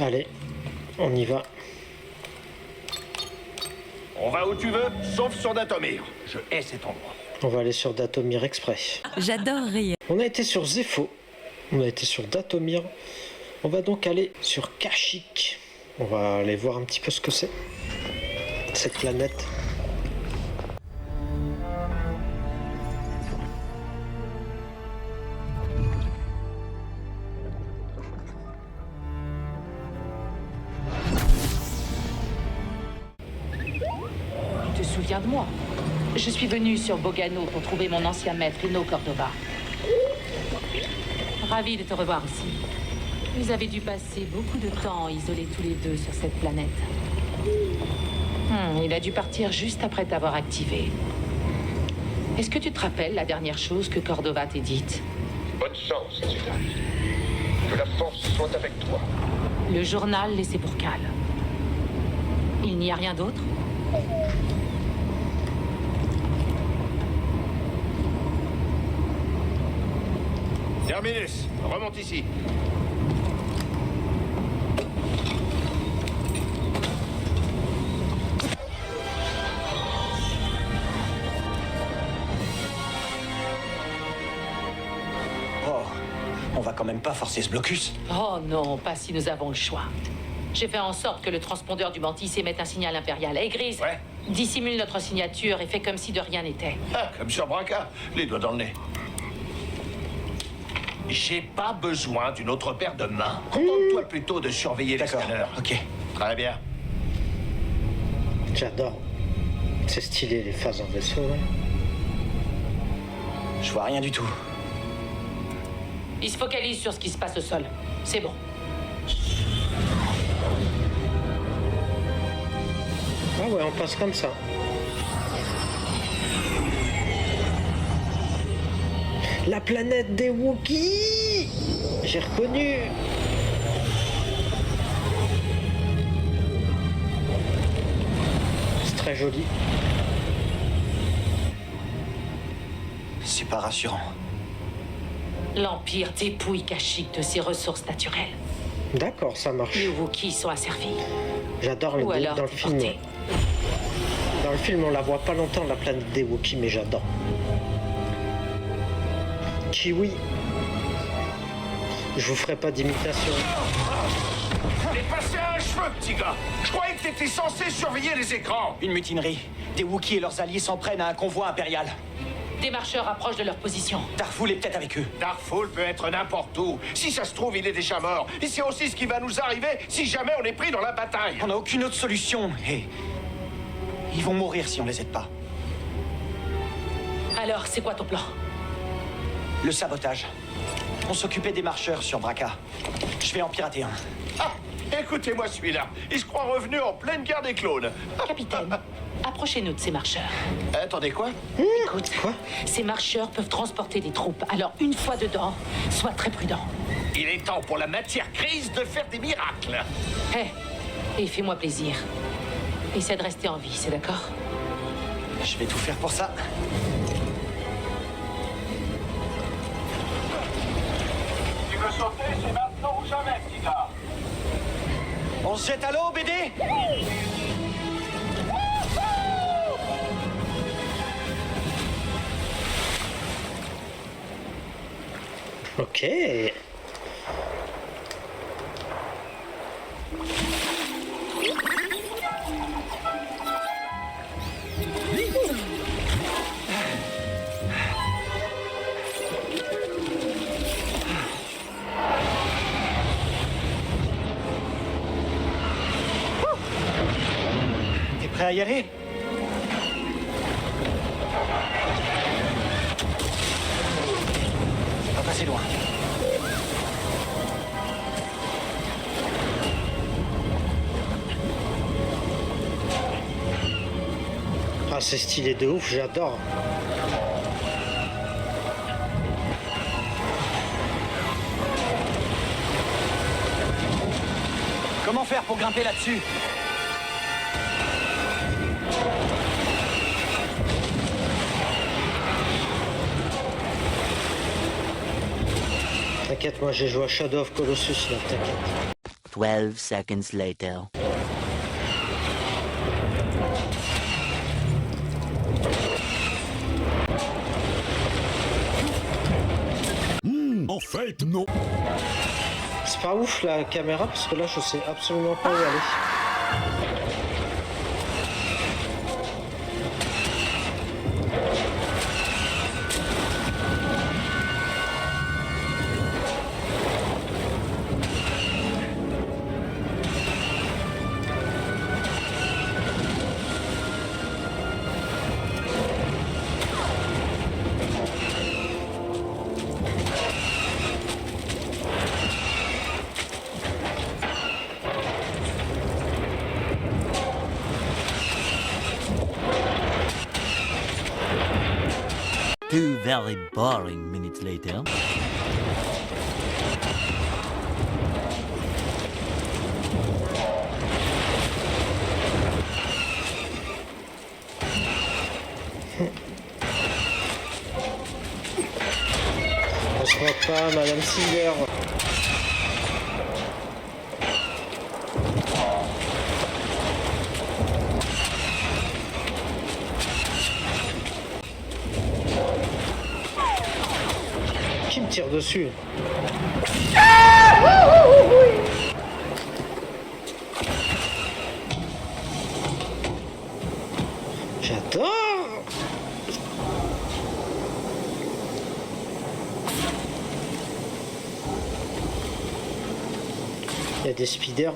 Allez, on y va. On va où tu veux, sauf sur Datomir. Je hais cet endroit. On va aller sur Datomir Express. J'adore rire. On a été sur Zepho. On a été sur Datomir. On va donc aller sur Kashyyyk. On va aller voir un petit peu ce que c'est, cette planète. Tu te souviens de moi? Je suis venue sur Bogano pour trouver mon ancien maître, Ino Cordova. Ravi de te revoir aussi. Vous avez dû passer beaucoup de temps isolés tous les deux sur cette planète. Il a dû partir juste après t'avoir activé. Est-ce que tu te rappelles la dernière chose que Cordova t'ait dite? Bonne chance, Zeta. Que la force soit avec toi. Le journal laissé pour Cal. Il n'y a rien d'autre? Terminus, remonte ici. Oh, on va quand même pas forcer ce blocus. Oh non, pas si nous avons le choix. J'ai fait en sorte que le transpondeur du Mantis émette un signal impérial. Hey, Gris, Ouais. dissimule notre signature et fais comme si de rien n'était. Ah, comme sur Braca, les doigts dans le nez. J'ai pas besoin d'une autre paire de mains. Contente-toi plutôt de surveiller les D'accord, scanners. ok. Très bien. J'adore. C'est stylé les phases en vaisseau. Là. Je vois rien du tout. Il se focalise sur ce qui se passe au sol. C'est bon. Ah ouais, on passe comme ça. La planète des Wookiees. J'ai reconnu. C'est très joli. C'est pas rassurant. L'Empire dépouille Kashyyyk de ses ressources naturelles. D'accord, ça marche. Les Wookiees sont asservis. J'adore le Ou alors dans le film. déportés. Dans le film, on la voit pas longtemps, la planète des Wookiees, mais j'adore. Chewie. Je vous ferai pas d'imitation. T'es passé à un cheveu, petit gars. Je croyais que t'étais censé surveiller les écrans. Une mutinerie. Des Wookiees et leurs alliés s'en prennent à un convoi impérial. Des marcheurs approchent de leur position. Darfoul est peut-être avec eux. Darfoul peut être n'importe où. Si ça se trouve, il est déjà mort. Et c'est aussi ce qui va nous arriver si jamais on est pris dans la bataille. On n'a aucune autre solution. Et ils vont mourir si on les aide pas. Alors, c'est quoi ton plan? Le sabotage. On s'occupait des marcheurs sur Braca. Je vais en pirater un. Ah, écoutez-moi celui-là. Il se croit revenu en pleine guerre des clones. Capitaine, approchez-nous de ces marcheurs. Attendez, quoi? Écoute, Quoi? ces marcheurs peuvent transporter des troupes. Alors, une fois dedans, sois très prudent. Il est temps pour la matière grise de faire des miracles. Et fais-moi plaisir. Essaie de rester en vie, c'est d'accord? Je vais tout faire pour ça. Tu veux sauter, c'est maintenant ou jamais, petit gars. On se jette à l'eau, BD? Ok. T'es prêt à y aller? Pas passer loin. Ah, c'est stylé de ouf, j'adore. Comment faire pour grimper là-dessus? T'inquiète, moi j'ai joué à Shadow of Colossus là, t'inquiète. 12 seconds later. En fait, non. C'est pas ouf la caméra parce que là je sais absolument pas où aller. Two very boring minutes later. On se moque pas, Madame Singer. Qui me tire dessus? J'adore. Il y a des speeders.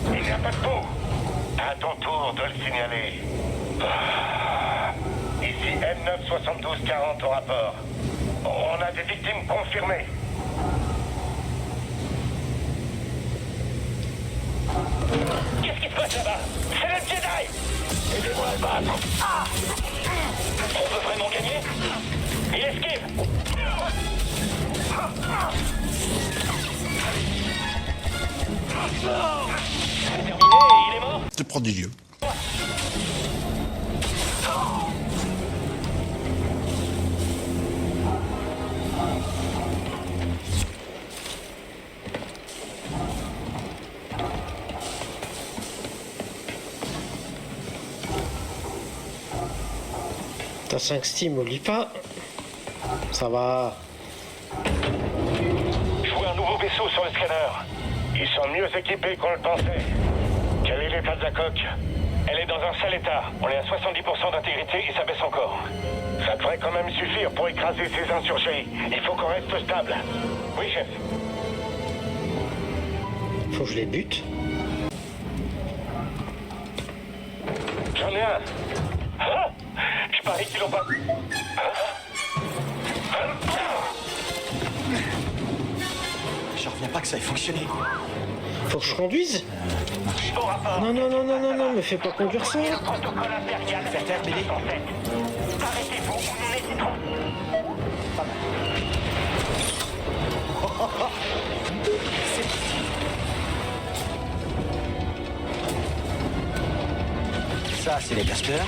Il n'y a pas de peau. À ton tour de le signaler. Ici M97240 au rapport. On a des victimes confirmées. Qu'est-ce qui se passe là-bas? C'est le Jedi! Aidez-moi à le battre. On peut vraiment gagner? Il esquive! C'est terminé et il est mort? C'est prodigieux. T'as 5 Steam, oublie pas. Ça va. Je vois un nouveau vaisseau sur le scanner. Ils sont mieux équipés qu'on le pensait. Quel est l'état de la coque? Elle est dans un sale état. On est à 70% d'intégrité et ça baisse encore. Ça devrait quand même suffire pour écraser ces insurgés. Il faut qu'on reste stable. Oui, chef. Faut que je les bute. J'en ai un. Ah, je parie qu'ils l'ont pas... Je reviens pas que ça ait fonctionné. Faut que je conduise. Au rapport. Non, non, non, non, non, non, me fais pas conduire ça. Protocole impérial. Faire taire, BD. Arrêtez-vous ou nous les quittons. Ça, c'est les casteurs.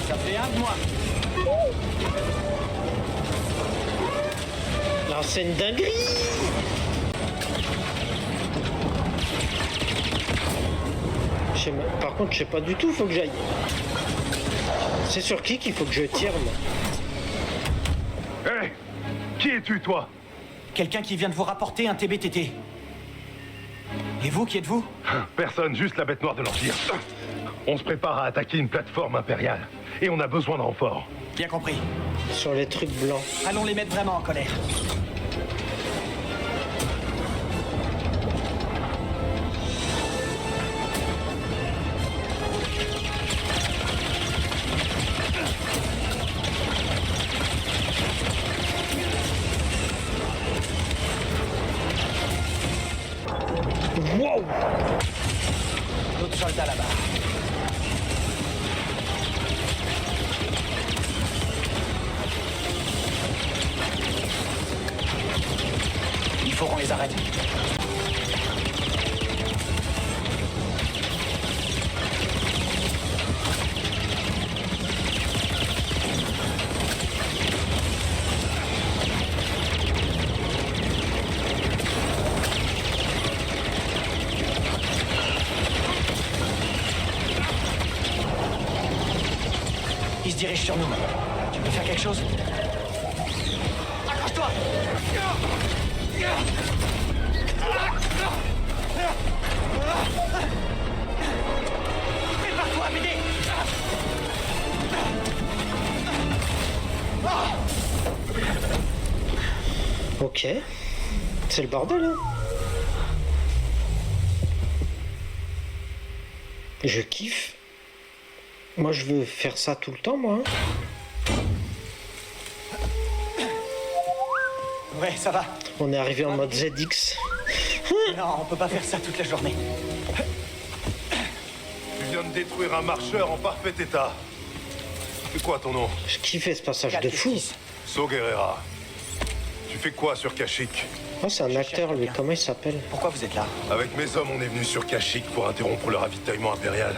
Ça fait un de moi. Là, c'est une dinguerie. Par contre, je sais pas du tout, faut que j'aille. C'est sur qui qu'il faut que je tire, moi? Hé! Qui es-tu, toi? Quelqu'un qui vient de vous rapporter un TBTT. Et vous, qui êtes-vous? Personne, juste la bête noire de l'Empire. On se prépare à attaquer une plateforme impériale. Et on a besoin de renforts. Bien compris. Sur les trucs blancs. Allons les mettre vraiment en colère. Wow! D'autres soldats là-bas. Il faut qu'on les arrête. dirige sur nous. Tu peux faire quelque chose? Accroche-toi! Prépare-toi à m'aider! Ok. C'est le bordel, hein. Je kiffe. Moi, je veux faire ça tout le temps, moi. Hein. Ouais, ça va. On est arrivé en mode ZX. Non, on peut pas faire ça toute la journée. Tu viens de détruire un marcheur en parfait état. C'est quoi ton nom? Je kiffais ce passage de fou. So Guerrera. Tu fais quoi sur Kashyyyk? Oh, c'est un acteur, lui. Comment il s'appelle? Pourquoi vous êtes là? Avec mes hommes, on est venu sur Kashyyyk pour interrompre le ravitaillement impérial.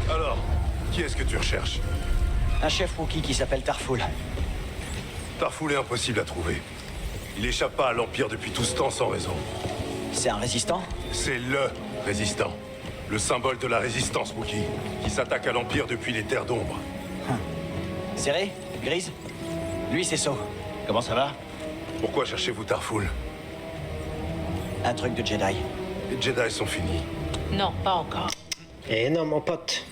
Alors, qui est-ce que tu recherches? Un chef Wookiee qui s'appelle Tarful. Tarful est impossible à trouver. Il échappe pas à l'Empire depuis tout ce temps sans raison. C'est un résistant? C'est LE résistant. Le symbole de la résistance Wookiee, qui s'attaque à l'Empire depuis les terres d'ombre. Serré? Grise? Lui, c'est So. Comment ça va? Pourquoi cherchez-vous Tarful? Un truc de Jedi. Les Jedi sont finis. Non, pas encore. Eh non, mon pote.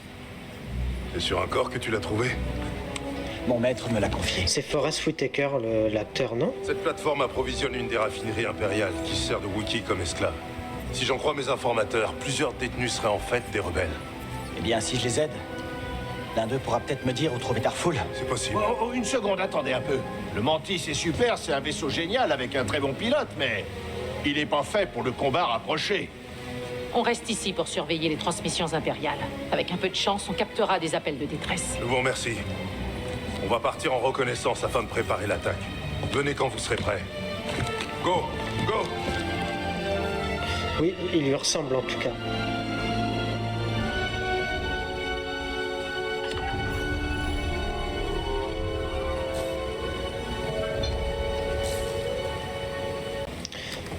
C'est sur un corps que tu l'as trouvé? Mon maître me l'a confié. C'est Forrest Whitaker, l'acteur, non? Cette plateforme approvisionne une des raffineries impériales qui sert de Wookiee comme esclave. Si j'en crois mes informateurs, plusieurs détenus seraient en fait des rebelles. Eh bien, si je les aide, l'un d'eux pourra peut-être me dire où trouver Tarful. C'est possible. Oh, une seconde, attendez un peu. Le Mantis, c'est super, c'est un vaisseau génial avec un très bon pilote, mais il n'est pas fait pour le combat rapproché. On reste ici pour surveiller les transmissions impériales. Avec un peu de chance, on captera des appels de détresse. Je vous remercie. On va partir en reconnaissance afin de préparer l'attaque. Venez quand vous serez prêts. Go! Go! Oui, il lui ressemble en tout cas.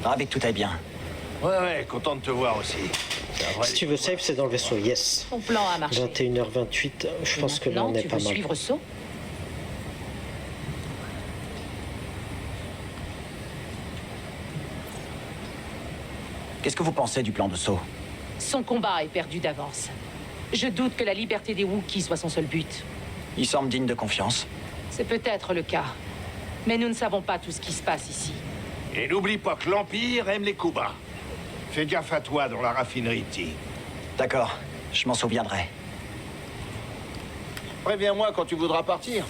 Ravi que tout aille bien. Ouais, content de te voir aussi. Si tu veux save, c'est dans le vaisseau, yes. Ton plan a marché. 21h28, je pense que là Maintenant, on est tu pas veux mal. suivre So? Qu'est-ce que vous pensez du plan de So? Son combat est perdu d'avance. Je doute que la liberté des Wookiees soit son seul but. Il semble digne de confiance. C'est peut-être le cas. Mais nous ne savons pas tout ce qui se passe ici. Et n'oublie pas que l'Empire aime les coups bas. Fais gaffe à toi dans la raffinerie, T. D'accord, je m'en souviendrai. Préviens-moi quand tu voudras partir.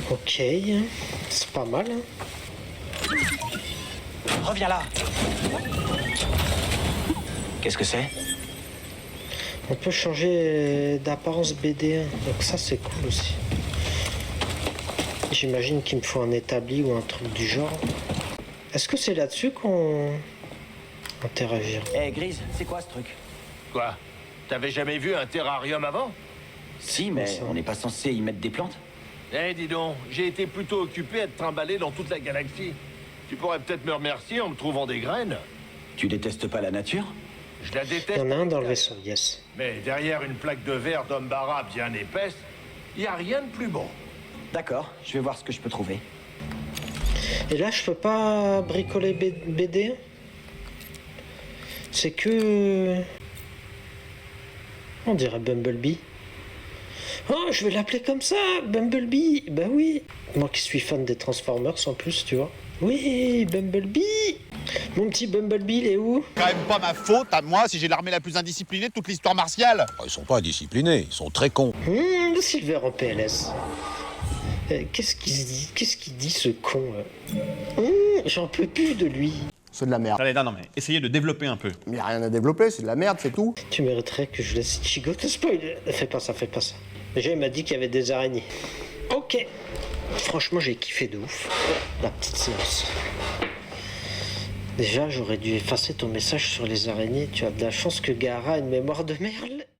Ok, c'est pas mal. Hein. Reviens là. Qu'est-ce que c'est? On peut changer d'apparence BD1, donc ça c'est cool aussi. J'imagine qu'il me faut un établi ou un truc du genre. Est-ce que c'est là-dessus qu'on interagir? Eh, Grise, c'est quoi ce truc? Quoi? T'avais jamais vu un terrarium avant? Si, mais ça. on n'est pas censé y mettre des plantes. Eh, dis donc, j'ai été plutôt occupé à te trimballer dans toute la galaxie. Tu pourrais peut-être me remercier en me trouvant des graines. Tu détestes pas la nature? Je la Il déteste. y en a un dans le vaisseau, yes. Mais derrière une plaque de verre d'Ombara bien épaisse, il n'y a rien de plus bon. D'accord, je vais voir ce que je peux trouver. Et là, je peux pas bricoler BD1? C'est que... On dirait Bumblebee. Oh, je vais l'appeler comme ça, Bumblebee. Bah oui. Moi qui suis fan des Transformers en plus, tu vois. Oui, Bumblebee. Mon petit Bumblebee, il est où? Quand même pas ma faute à moi si j'ai l'armée la plus indisciplinée de toute l'histoire martiale. Ils sont pas indisciplinés, ils sont très cons. Silver en PLS. Qu'est-ce qu'il dit? Qu'est-ce qu'il dit, ce con? J'en peux plus de lui. c'est de la merde. Allez, non, mais essayez de développer un peu. Mais y a rien à développer, c'est de la merde, c'est tout. Tu mériterais que je laisse Ichigo te spoiler. Fais pas ça, fais pas ça. Déjà, il m'a dit qu'il y avait des araignées. Ok. Franchement, j'ai kiffé de ouf. La petite séance. Déjà, j'aurais dû effacer ton message sur les araignées. Tu as de la chance que Gaara a une mémoire de merde.